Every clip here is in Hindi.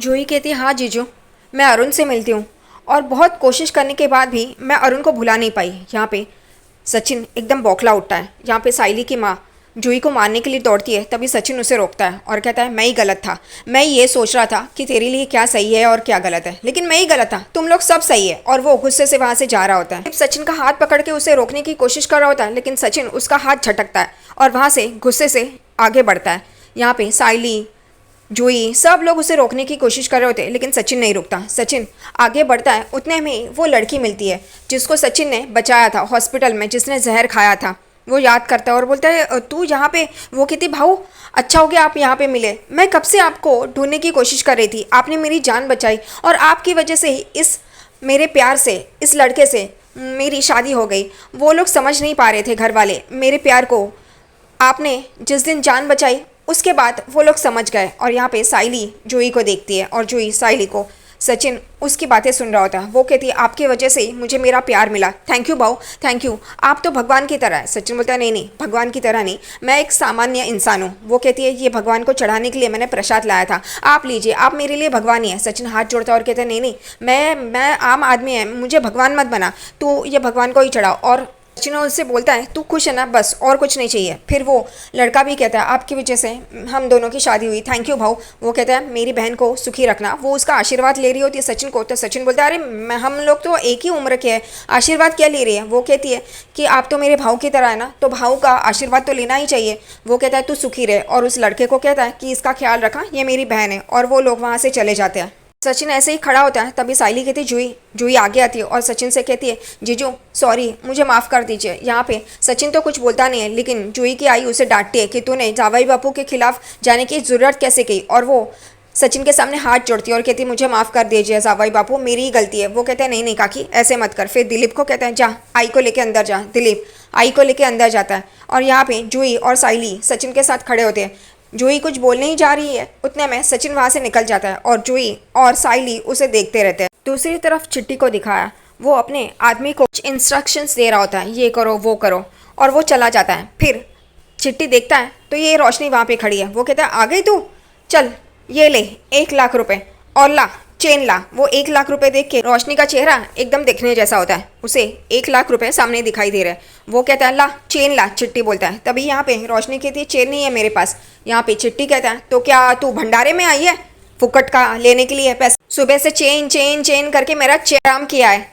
जूही कहती है, हाँ जीजू, मैं अरुण से मिलती हूँ। और बहुत कोशिश करने के बाद भी मैं अरुण को भुला नहीं पाई। यहाँ पे सचिन एकदम बौखला उठता है। यहाँ पे साइली की माँ जूही को मारने के लिए दौड़ती है, तभी सचिन उसे रोकता है और कहता है, मैं ही गलत था। मैं ये सोच रहा था कि तेरे लिए क्या सही है और क्या गलत है, लेकिन मैं ही गलत था, तुम लोग सब सही है। और वो गुस्से से वहाँ से जा रहा होता है। सचिन का हाथ पकड़ के उसे रोकने की कोशिश कर रहा होता है, लेकिन सचिन उसका हाथ झटकता है और वहाँ से गुस्से से आगे बढ़ता है। यहाँ पे साइली, जूही, सब लोग उसे रोकने की कोशिश कर रहे होते हैं, लेकिन सचिन नहीं रुकता। सचिन आगे बढ़ता है। उतने में वो लड़की मिलती है जिसको सचिन ने बचाया था हॉस्पिटल में, जिसने जहर खाया था। वो याद करता है और बोलता है, तू यहाँ पे? वो कहती, भाऊ अच्छा हो गया आप यहाँ पे मिले। मैं कब से आपको ढूंढने की कोशिश कर रही थी, आपने मेरी जान बचाई और आपकी वजह से ही इस मेरे प्यार से, इस लड़के से मेरी शादी हो गई। वो लोग समझ नहीं पा रहे थे, घर वाले, मेरे प्यार को। आपने जिस दिन जान बचाई उसके बाद वो लोग समझ गए। और यहाँ पे साइली जूही को देखती है और जूही साइली को। सचिन उसकी बातें सुन रहा होता है। वो कहती है, आपकी वजह से ही मुझे मेरा प्यार मिला, थैंक यू भाऊ, थैंक यू, आप तो भगवान की तरह है। सचिन बोलता है, नहीं नहीं, भगवान की तरह नहीं, मैं एक सामान्य इंसान हूँ। वो कहती है, ये भगवान को चढ़ाने के लिए मैंने प्रसाद लाया था, आप लीजिए, आप मेरे लिए भगवान ही है। सचिन हाथ जोड़ता है और कहता है, नहीं नहीं, मैं आम आदमी है, मुझे भगवान मत बना, तू ये भगवान को ही चढ़ाओ। और सचिन उससे बोलता है, तू खुश है ना, बस और कुछ नहीं चाहिए। फिर वो लड़का भी कहता है, आपकी वजह से हम दोनों की शादी हुई, थैंक यू भाऊ। वो कहता है, मेरी बहन को सुखी रखना। वो उसका आशीर्वाद ले रही होती है सचिन को। तो सचिन बोलता है, अरे हम लोग तो एक ही उम्र के हैं, आशीर्वाद क्या ले रही है? वो कहती है कि आप तो मेरे भाऊ की तरह है ना, तो भाऊ का आशीर्वाद तो लेना ही चाहिए। वो कहता है, तू सुखी रहे। और उस लड़के को कहता है कि इसका ख्याल रखा, ये मेरी बहन है। और वो लोग वहाँ से चले जाते हैं। सचिन ऐसे ही खड़ा होता है, तभी साइली कहती है, जूही। जूही आगे आती है और सचिन से कहती है, जीजू सॉरी, मुझे माफ़ कर दीजिए। यहाँ पे सचिन तो कुछ बोलता नहीं है, लेकिन जूही की आई उसे डांटती है कि तूने जावाई बापू के खिलाफ जाने की ज़रूरत कैसे की। और वो सचिन के सामने हाथ जोड़ती है और कहती है, मुझे माफ़ कर दीजिए जावाई बापू, मेरी ही गलती है। वो कहते हैं, नहीं नहीं काकी, ऐसे मत कर। फिर दिलीप को कहते हैं, जा आई को लेके अंदर जा। दिलीप आई को लेके अंदर जाता है। और यहाँ पे जूही और साइली सचिन के साथ खड़े होते हैं। जूही कुछ बोलने ही जा रही है, उतने में सचिन वहाँ से निकल जाता है और जूही और साइली उसे देखते रहते हैं। दूसरी तरफ चिट्टी को दिखाया, वो अपने आदमी को इंस्ट्रक्शंस दे रहा होता है, ये करो वो करो, और वो चला जाता है। फिर चिट्टी देखता है तो ये रोशनी वहाँ पे खड़ी है। वो कहता है, आ गई तू, चल ये ले 1 लाख रुपए और ला चेन ला। वो 1 लाख रुपए देख के रोशनी का चेहरा एकदम देखने जैसा होता है, उसे 1 लाख रुपए सामने दिखाई दे रहे हैं। वो कहता है, ला चेन ला, चिट्टी बोलता है। तभी यहाँ पे रोशनी कहती है, चेन नहीं है मेरे पास। यहाँ पे चिट्टी कहता है, तो क्या तू भंडारे में आई है फुकट का लेने के लिए पैसे? सुबह से चेन चेन चेन करके मेरा चेराम किया है,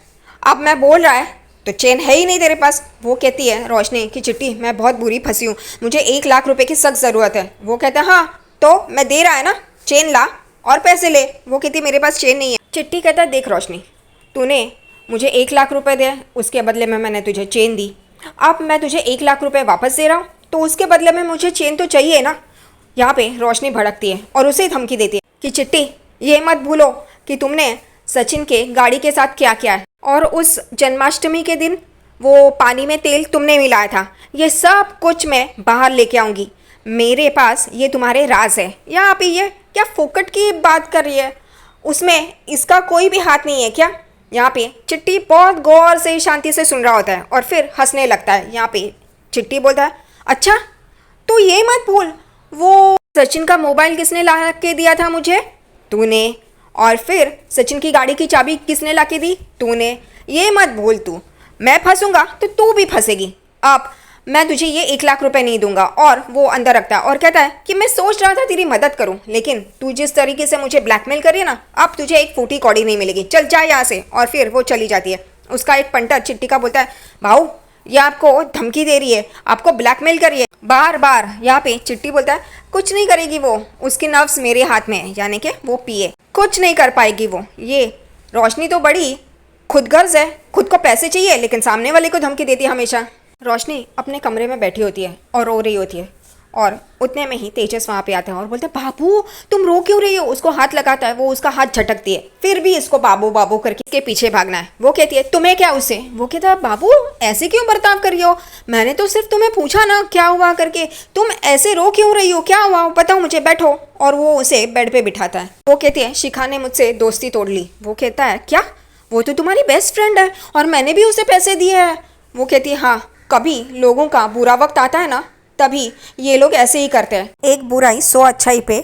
अब मैं बोल रहा है तो चेन है ही नहीं तेरे पास। वो कहती है रोशनी कि चिट्टी मैं बहुत बुरी फंसी हूँ, मुझे 1 लाख रुपए की सख्त ज़रूरत है। वो कहता है, हाँ तो मैं दे रहा है ना, चेन ला और पैसे ले। वो कहती मेरे पास चेन नहीं है। चिट्टी कहता है, देख रोशनी, तूने मुझे 1 लाख रुपए दिए, उसके बदले में मैंने तुझे चेन दी। अब मैं तुझे 1 लाख रुपए वापस दे रहा हूँ, तो उसके बदले में मुझे चेन तो चाहिए ना। यहाँ पे रोशनी भड़कती है और उसे धमकी देती है कि चिट्टी ये मत भूलो कि तुमने सचिन के गाड़ी के साथ क्या किया है, और उस जन्माष्टमी के दिन वो पानी में तेल तुमने मिलाया था, ये सब कुछ मैं बाहर लेके आऊँगी। मेरे पास ये तुम्हारे राज है। यहाँ पे ये क्या फोकट की बात कर रही है, उसमें इसका कोई भी हाथ नहीं है क्या? यहाँ पे चिट्टी बहुत गौर से शांति से सुन रहा होता है और फिर हंसने लगता है। यहाँ पे चिट्टी बोलता है, अच्छा तो ये मत भूल, वो सचिन का मोबाइल किसने ला के दिया था मुझे? तूने। और फिर सचिन की गाड़ी की चाबी किसने ला के दी? तूने। ये मत भूल तू, मैं फंसूंगा तो तू भी फंसेगी। अब मैं तुझे ये 1 लाख रुपए नहीं दूंगा। और वो अंदर रखता है और कहता है कि मैं सोच रहा था तेरी मदद करूं, लेकिन तू जिस तरीके से मुझे ब्लैकमेल कर रही है ना, अब तुझे एक फूटी कौड़ी नहीं मिलेगी, चल जा यहाँ से। और फिर वो चली जाती है। उसका एक पंटर चिट्टी का बोलता है, भाऊ ये आपको धमकी दे रही है, आपको ब्लैकमेल कर रही है बार बार। यहाँ पे चिट्टी बोलता है, कुछ नहीं करेगी वो, उसकी नर्व्स मेरे हाथ में है, यानी कि वो पिए, कुछ नहीं कर पाएगी वो। ये रोशनी तो बड़ी खुदगर्ज है, खुद को पैसे चाहिए लेकिन सामने वाले को धमकी देती है हमेशा। रोशनी अपने कमरे में बैठी होती है और रो रही होती है, और उतने में ही तेजस वहाँ पे आता है और बोलते हैं, बाबू तुम रो क्यों रही हो? उसको हाथ लगाता है, वो उसका हाथ झटकती है, फिर भी इसको बाबू बाबू करके इसके पीछे भागना है। वो कहती है, तुम्हें क्या उससे? वो कहता है, बाबू ऐसे क्यों बर्ताव कर रही हो? मैंने तो सिर्फ तुम्हें पूछा ना क्या हुआ करके, तुम ऐसे रो क्यों रही हो, क्या हुआ बताओ मुझे, बैठो। और वो उसे बेड पे बिठाता है। वो कहती है, शिखा ने मुझसे दोस्ती तोड़ ली। वो कहता है, क्या? वो तो तुम्हारी बेस्ट फ्रेंड है और मैंने भी उसे पैसे दिए हैं। वो कहती है, हाँ कभी लोगों का बुरा वक्त आता है ना, तभी ये लोग ऐसे ही करते हैं। एक बुराई 100 अच्छाई पे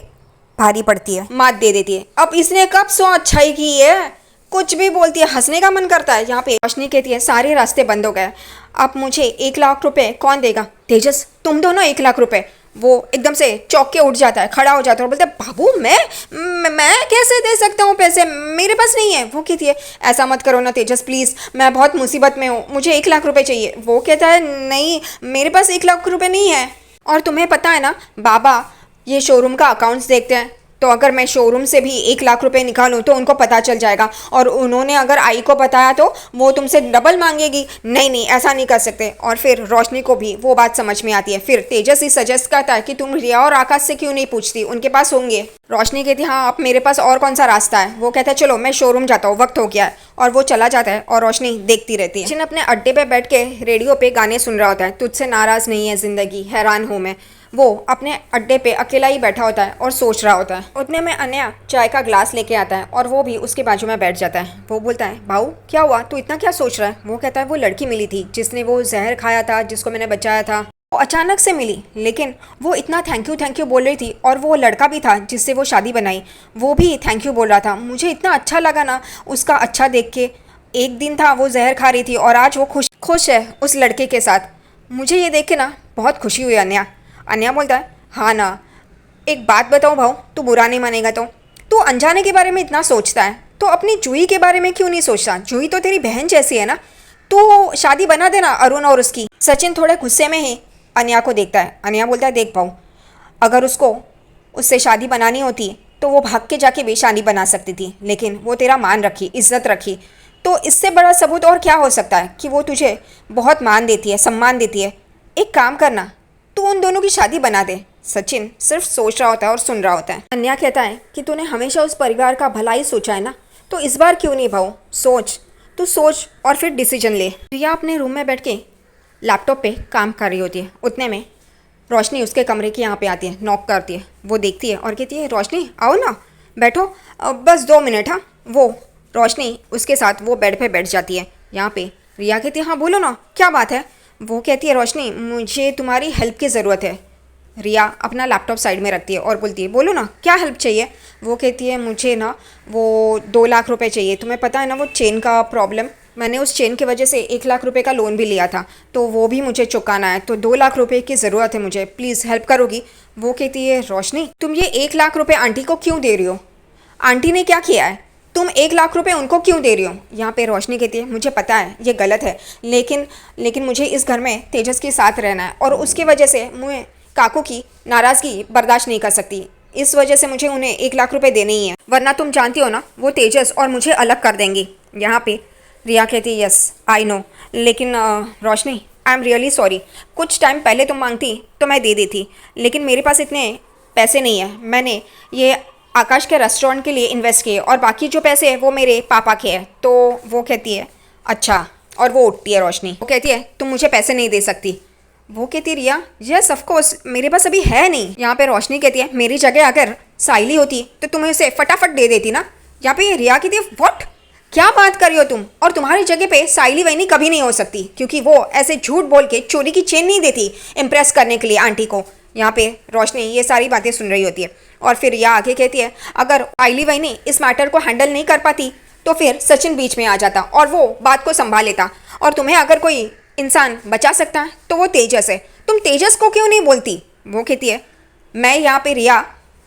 भारी पड़ती है, मात दे देती है। अब इसने कब सो अच्छाई की है, कुछ भी बोलती है, हंसने का मन करता है। यहाँ पे रोशनी कहती है सारे रास्ते बंद हो गए, अब मुझे 1 लाख रुपए कौन देगा? तेजस तुम दो ना 1 लाख रुपए। वो एकदम से चौंक के उठ जाता है, खड़ा हो जाता है और बोलता है बाबू मैं कैसे दे सकता हूँ पैसे, मेरे पास नहीं है। वो कहती है ऐसा मत करो ना तेजस प्लीज़, मैं बहुत मुसीबत में हूँ, मुझे 1 लाख रुपए चाहिए। वो कहता है नहीं मेरे पास 1 लाख रुपए नहीं है, और तुम्हें पता है ना बाबा ये शोरूम का अकाउंट्स देखते हैं, तो अगर मैं शोरूम से भी 1 लाख रुपए निकालूं तो उनको पता चल जाएगा, और उन्होंने अगर आई को बताया तो वो तुमसे डबल मांगेगी। नहीं नहीं ऐसा नहीं कर सकते। और फिर रोशनी को भी वो बात समझ में आती है। फिर तेजस ही सजेस्ट करता है कि तुम रिया और आकाश से क्यों नहीं पूछती, उनके पास होंगे। रोशनी कहती है हाँ अब मेरे पास और कौन सा रास्ता है। वो कहता है चलो मैं शोरूम जाता हूँ, वक्त हो गया है। और वो चला जाता है और रोशनी देखती रहती है। सचिन अपने अड्डे पे बैठ के रेडियो पे गाने सुन रहा होता है, तुझसे नाराज़ नहीं है ज़िंदगी, हैरान हूँ मैं। वो अपने अड्डे पे अकेला ही बैठा होता है और सोच रहा होता है। उतने में अनया चाय का ग्लास लेके आता है और वो भी उसके बाजू में बैठ जाता है। वो बोलता है भाऊ क्या हुआ, तू इतना क्या सोच रहा है? वो कहता है वो लड़की मिली थी जिसने वो जहर खाया था, जिसको मैंने बचाया था, वो अचानक से मिली, लेकिन वो इतना थैंक यू बोल रही थी। और वो लड़का भी था जिससे वो शादी बनाई, वो भी थैंक यू बोल रहा था। मुझे इतना अच्छा लगा ना उसका अच्छा देख के। एक दिन था वो जहर खा रही थी और आज वो खुश है उस लड़के के साथ। मुझे ये देख के ना बहुत खुशी हुई अनया। अनया बोलता है हाँ ना, एक बात बताओ भाऊ, तू बुरा नहीं मानेगा तो, तू अनजाने के बारे में इतना सोचता है तो अपनी जूही के बारे में क्यों नहीं सोचता? जूही तो तेरी बहन जैसी है ना, तू शादी बना देना अरुण और उसकी। सचिन थोड़े गुस्से में ही अनया को देखता है। अनया बोलता है देख भाऊ, अगर उसको उससे शादी बनानी होती तो वो भाग के जाके भी शादी बना सकती थी, लेकिन वो तेरा मान रखी, इज्जत रखी, तो इससे बड़ा सबूत और क्या हो सकता है कि वो तुझे बहुत मान देती है, सम्मान देती है। एक काम करना, तू उन दोनों की शादी बना दे। सचिन सिर्फ सोच रहा होता है और सुन रहा होता है। अन्या कहता है कि तूने हमेशा उस परिवार का भला ही सोचा है ना, तो इस बार क्यों नहीं भाऊ, सोच, तू सोच और फिर डिसीजन ले। रिया अपने रूम में बैठ के लैपटॉप पे काम कर रही होती है। उतने में रोशनी उसके कमरे के यहाँ पे आती है, नॉक करती है। वो देखती है और कहती है रोशनी आओ ना, बैठो, बस 2 मिनट। हाँ, वो रोशनी उसके साथ वो बेड पे बैठ जाती है। यहाँ पे रिया कहती है हाँ बोलो ना क्या बात है। वो कहती है रोशनी मुझे तुम्हारी हेल्प की ज़रूरत है। रिया अपना लैपटॉप साइड में रखती है और बोलती है बोलो ना क्या हेल्प चाहिए। वो कहती है मुझे ना वो 2 लाख रुपए चाहिए। तुम्हें पता है ना वो चेन का प्रॉब्लम, मैंने उस चेन की वजह से 1 लाख रुपए का लोन भी लिया था, तो वो भी मुझे चुकाना है, तो 2 लाख रुपए की ज़रूरत है मुझे, प्लीज़ हेल्प करोगी? वो कहती है रोशनी तुम ये 1 लाख रुपए आंटी को क्यों दे रही हो? आंटी ने क्या किया है, तुम 1 लाख रुपए उनको क्यों दे रही हो? यहाँ पे रोशनी कहती है मुझे पता है ये गलत है, लेकिन मुझे इस घर में तेजस के साथ रहना है, और उसकी वजह से मैं काकू की नाराज़गी बर्दाश्त नहीं कर सकती। इस वजह से मुझे उन्हें 1 लाख रुपए देने ही है, वरना तुम जानती हो ना वो तेजस और मुझे अलग कर देंगी। यहाँ पे रिया कहती है यस आई नो, लेकिन रोशनी आई एम रियली सॉरी, कुछ टाइम पहले तुम मांगती तो मैं दे देती, लेकिन मेरे पास इतने पैसे नहीं है। मैंने ये आकाश के रेस्टोरेंट के लिए इन्वेस्ट किए और बाकी जो पैसे हैं वो मेरे पापा के हैं। तो वो कहती है अच्छा, और वो उठती है रोशनी। वो कहती है तुम मुझे पैसे नहीं दे सकती। वो कहती है रिया यस ऑफ कोर्स मेरे पास अभी है नहीं। यहाँ पे रोशनी कहती है मेरी जगह अगर साइली होती तो तुम्हें उसे फटाफट दे देती ना। यहाँ पे रिया कहती है व्हाट, क्या बात कर रही हो तुम, और तुम्हारी जगह पे साइली वैनी कभी नहीं हो सकती, क्योंकि वो ऐसे झूठ बोल के चोरी की चेन नहीं देती इम्प्रेस करने के लिए आंटी को। यहाँ पे रोशनी ये सारी बातें सुन रही होती है और फिर रिया आगे कहती है अगर साइली वैनी इस मैटर को हैंडल नहीं कर पाती तो फिर सचिन बीच में आ जाता और वो बात को संभाल लेता, और तुम्हें अगर कोई इंसान बचा सकता है तो वो तेजस है, तुम तेजस को क्यों नहीं बोलती? वो कहती है मैं यहाँ पे रिया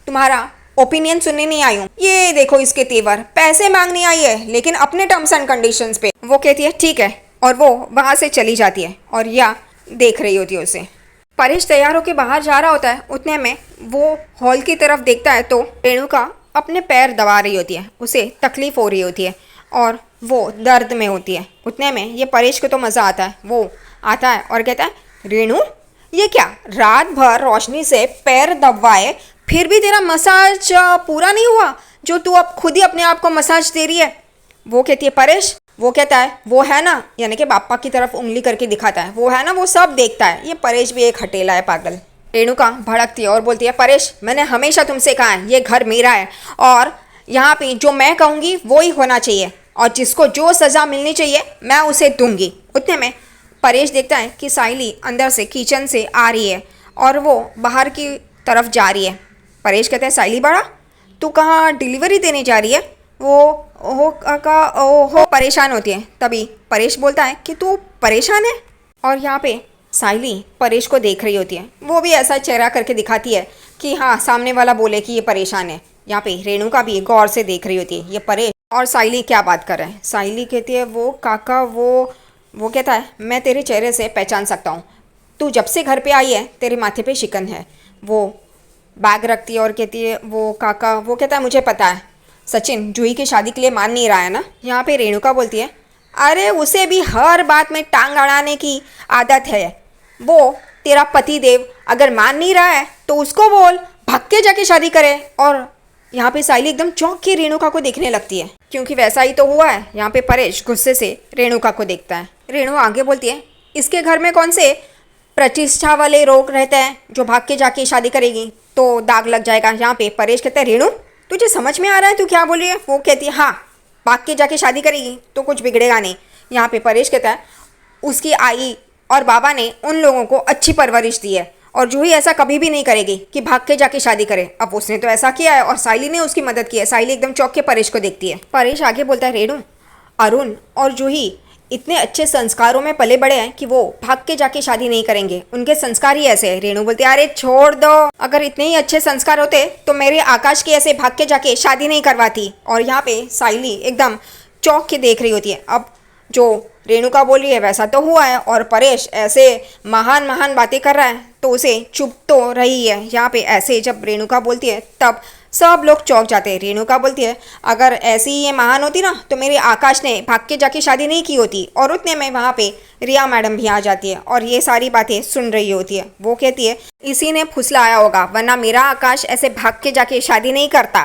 तुम्हारा ओपिनियन सुनने नहीं आई हूँ, ये देखो इसके तेवर, पैसे मांगने आई है लेकिन अपने टर्म्स एंड कंडीशंस पे। वो कहती है ठीक है, और वो वहाँ से चली जाती है और रिया देख रही होती है उसे। परेश तैयार होकर बाहर जा रहा होता है। उतने में वो हॉल की तरफ देखता है तो रेणुका अपने पैर दबा रही होती है, उसे तकलीफ हो रही होती है और वो दर्द में होती है। उतने में ये परेश को तो मज़ा आता है, वो आता है और कहता है रेणु ये क्या, रात भर रोशनी से पैर दबाए फिर भी तेरा मसाज पूरा नहीं हुआ, जो तू अब खुद ही अपने आप को मसाज दे रही है? वो कहती है परेश, वो कहता है वो है ना, यानी कि पापा की तरफ उंगली करके दिखाता है, वो है ना वो सब देखता है, ये परेश भी एक हटेला है पागल। रेणुका भड़कती है और बोलती है परेश मैंने हमेशा तुमसे कहा है ये घर मेरा है और यहाँ पे जो मैं कहूँगी वो ही होना चाहिए, और जिसको जो सज़ा मिलनी चाहिए मैं उसे दूंगी। उतने में परेश देखता है कि साइली अंदर से किचन से आ रही है और वो बाहर की तरफ जा रही है। परेश कहता है साइली बड़ा, तू कहाँ डिलीवरी देने जा रही है? वो ओहो काका ओहो परेशान होती है। तभी परेश बोलता है कि तू परेशान है। और यहाँ पे साइली परेश को देख रही होती है, वो भी ऐसा चेहरा करके दिखाती है कि हाँ सामने वाला बोले कि ये परेशान है। यहाँ पे रेणुका भी गौर से देख रही होती है ये परेश और साइली क्या बात कर रहे हैं। साइली कहती है वो काका वो कहता है मैं तेरे चेहरे से पहचान सकता हूँ, तू जब से घर पे आई है तेरे माथे पे शिकन है। वो बैग रखती है और कहती है वो काका, वो कहता है मुझे पता है सचिन जूही की शादी के लिए मान नहीं रहा है ना। यहाँ पे रेणुका बोलती है अरे उसे भी हर बात में टांग अड़ाने की आदत है। वो तेरा पति देव अगर मान नहीं रहा है तो उसको बोल भाग के जाके शादी करे। और यहाँ पे साइली एकदम चौंक के रेणुका को देखने लगती है क्योंकि वैसा ही तो हुआ है। यहाँ पे परेश गुस्से से रेणुका को देखता है। रेणु आगे बोलती है इसके घर में कौन से प्रतिष्ठा वाले लोग रहते हैं जो भाग के जाके शादी करेगी तो दाग लग जाएगा। यहाँ पे परेश कहता है रेणु तुझे समझ में आ रहा है तू क्या बोल रही है? वो कहती है हाँ भाग के जाके शादी करेगी तो कुछ बिगड़ेगा नहीं। यहाँ पे परेश कहता है उसकी आई और बाबा ने उन लोगों को अच्छी परवरिश दी है और जूही ऐसा कभी भी नहीं करेगी कि भाग के जाके शादी करे। अब उसने तो ऐसा किया है और साइली ने उसकी मदद की है। साइली एकदम चौंक के परेश को देखती है। परेश आगे बोलता है रेणु अरुण और जूही इतने अच्छे संस्कारों में पले बड़े हैं कि वो भाग के जाके शादी नहीं करेंगे, उनके संस्कार ही ऐसे है। रेणु बोलती है अरे छोड़ दो, अगर इतने ही अच्छे संस्कार होते तो मेरे आकाश की ऐसे भाग के जाके शादी नहीं करवाती। और यहाँ पे साइली एकदम चौंक के देख रही होती है। अब जो रेणुका बोल रही है वैसा तो हुआ है और परेश ऐसे महान महान बातें कर रहा है तो उसे चुप तो रही है। यहाँ पे ऐसे जब रेणुका बोलती है तब सब लोग चौंक जाते हैं। रेणुका बोलती है अगर ऐसी ही ये महान होती ना तो मेरे आकाश ने भाग के जाके शादी नहीं की होती। और उतने में वहाँ पे रिया मैडम भी आ जाती है और ये सारी बातें सुन रही होती है। वो कहती है इसी ने फुसलाया होगा वरना मेरा आकाश ऐसे भाग के जाके शादी नहीं करता।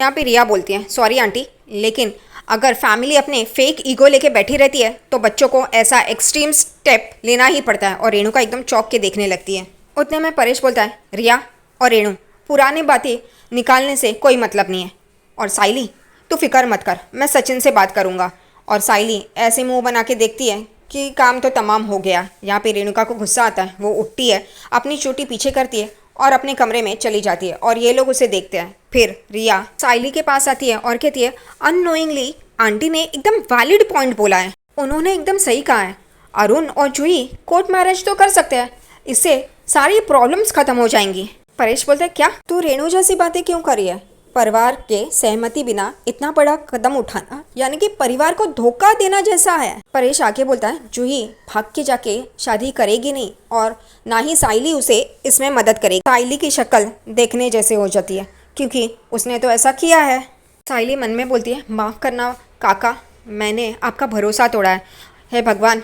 यहाँ पे रिया बोलती है सॉरी आंटी, लेकिन अगर फैमिली अपने फेक ईगो लेके बैठी रहती है तो बच्चों को ऐसा एक्सट्रीम स्टेप लेना ही पड़ता है। और रेणुका एकदम चौंक के देखने लगती है। उतने में परेश बोलता है रिया और रेणु पुरानी बातें निकालने से कोई मतलब नहीं है। और साइली तू फिक्र मत कर, मैं सचिन से बात करूँगा। और साइली ऐसे मुंह बना के देखती है कि काम तो तमाम हो गया। यहाँ पे रेणुका को गुस्सा आता है, वो उठती है, अपनी चोटी पीछे करती है और अपने कमरे में चली जाती है। और ये लोग उसे देखते हैं। फिर रिया साइली के पास आती है और कहती है अननोइंगली आंटी ने एकदम वैलिड पॉइंट बोला है, उन्होंने एकदम सही कहा है। अरुण और जूही कोर्ट मैरिज तो कर सकते हैं, इससे सारी प्रॉब्लम्स खत्म हो जाएंगी। परेश बोलते हैं क्या तू रेणु जैसी बातें क्यों कर रही है? परिवार के सहमति बिना इतना बड़ा कदम उठाना यानी कि परिवार को धोखा देना जैसा है। परेश आगे बोलता है जूही भाग के जाके शादी करेगी नहीं और ना ही साइली उसे इसमें मदद करेगी। साइली की शक्ल देखने जैसे हो जाती है क्योंकि उसने तो ऐसा किया है। साइली मन में बोलती है माफ़ करना काका, मैंने आपका भरोसा तोड़ा है। हे भगवान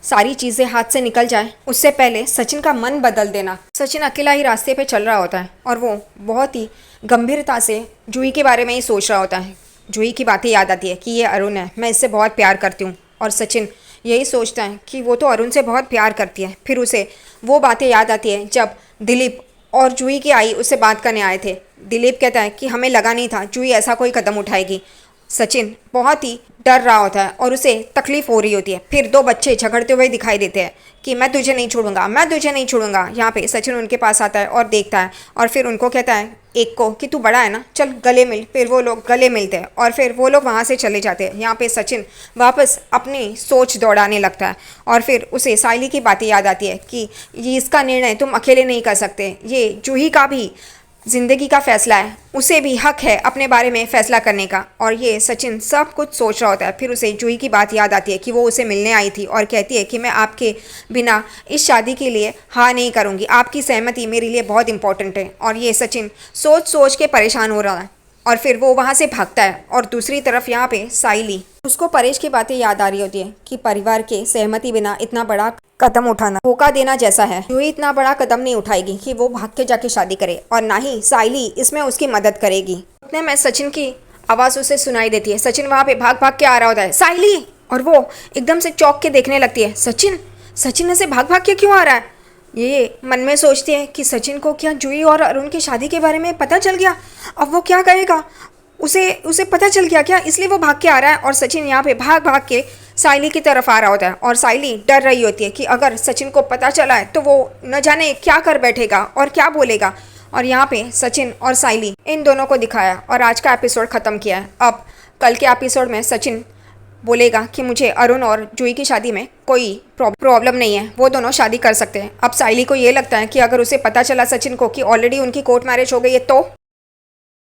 सारी चीज़ें हाथ से निकल जाए उससे पहले सचिन का मन बदल देना। सचिन अकेला ही रास्ते पे चल रहा होता है और वो बहुत ही गंभीरता से जूही के बारे में ही सोच रहा होता है। जूही की बातें याद आती है कि ये अरुण है, मैं इससे बहुत प्यार करती हूँ। और सचिन यही सोचता है कि वो तो अरुण से बहुत प्यार करती है। फिर उसे वो बातें याद आती है जब दिलीप और जूही की आई उससे बात करने आए थे। दिलीप कहता है कि हमें लगा नहीं था जूही ऐसा कोई कदम उठाएगी। सचिन बहुत ही डर रहा होता है और उसे तकलीफ हो रही होती है। फिर दो बच्चे झगड़ते हुए दिखाई देते हैं कि मैं तुझे नहीं छोड़ूंगा, मैं तुझे नहीं छोड़ूंगा। यहाँ पे सचिन उनके पास आता है और देखता है और फिर उनको कहता है एक को कि तू बड़ा है ना, चल गले मिल। फिर वो लोग गले मिलते हैं और फिर वो लोग वहाँ से चले जाते हैं। यहाँ पे सचिन वापस अपनी सोच दौड़ाने लगता है और फिर उसे साइली की बातें याद आती है कि ये इसका निर्णय तुम अकेले नहीं कर सकते, ये जूही का भी ज़िंदगी का फैसला है, उसे भी हक है अपने बारे में फ़ैसला करने का। और ये सचिन सब कुछ सोच रहा होता है। फिर उसे जूही की बात याद आती है कि वो उसे मिलने आई थी और कहती है कि मैं आपके बिना इस शादी के लिए हाँ नहीं करूँगी, आपकी सहमति मेरे लिए बहुत इंपॉर्टेंट है। और ये सचिन सोच सोच के परेशान हो रहा है और फिर वो वहाँ से भागता है। और दूसरी तरफ यहाँ पे साइली, उसको परेश की बातें याद आ रही होती है कि परिवार के सहमति बिना इतना बड़ा कदम उठाना धोखा देना जैसा है। जूही इतना बड़ा कदम नहीं उठाएगी कि वो भाग के जाके शादी करे और ना ही साइली इसमें उसकी मदद करेगी। उतने में सचिन की आवाज़ उसे सुनाई देती है। सचिन वहाँ पे भाग भाग के आ रहा होता है, साइली! और वो एकदम से चौंक के देखने लगती है। सचिन ऐसे भाग भाग के क्यों आ रहा है? ये मन में सोचती है कि सचिन को क्या जूही और अरुण की शादी के बारे में पता चल गया? अब वो क्या करेगा? उसे पता चल गया क्या, इसलिए वो भाग के आ रहा है। और सचिन यहाँ पे भाग भाग के साइली की तरफ आ रहा होता है और साइली डर रही होती है कि अगर सचिन को पता चला है तो वो न जाने क्या कर बैठेगा और क्या बोलेगा। और यहाँ पे सचिन और साइली इन दोनों को दिखाया और आज का एपिसोड ख़त्म किया है। अब कल के एपिसोड में सचिन बोलेगा कि मुझे अरुण और जूही की शादी में कोई प्रॉब्लम नहीं है, वो दोनों शादी कर सकते हैं। अब साइली को ये लगता है कि अगर उसे पता चला सचिन को कि ऑलरेडी उनकी कोर्ट मैरिज हो गई है तो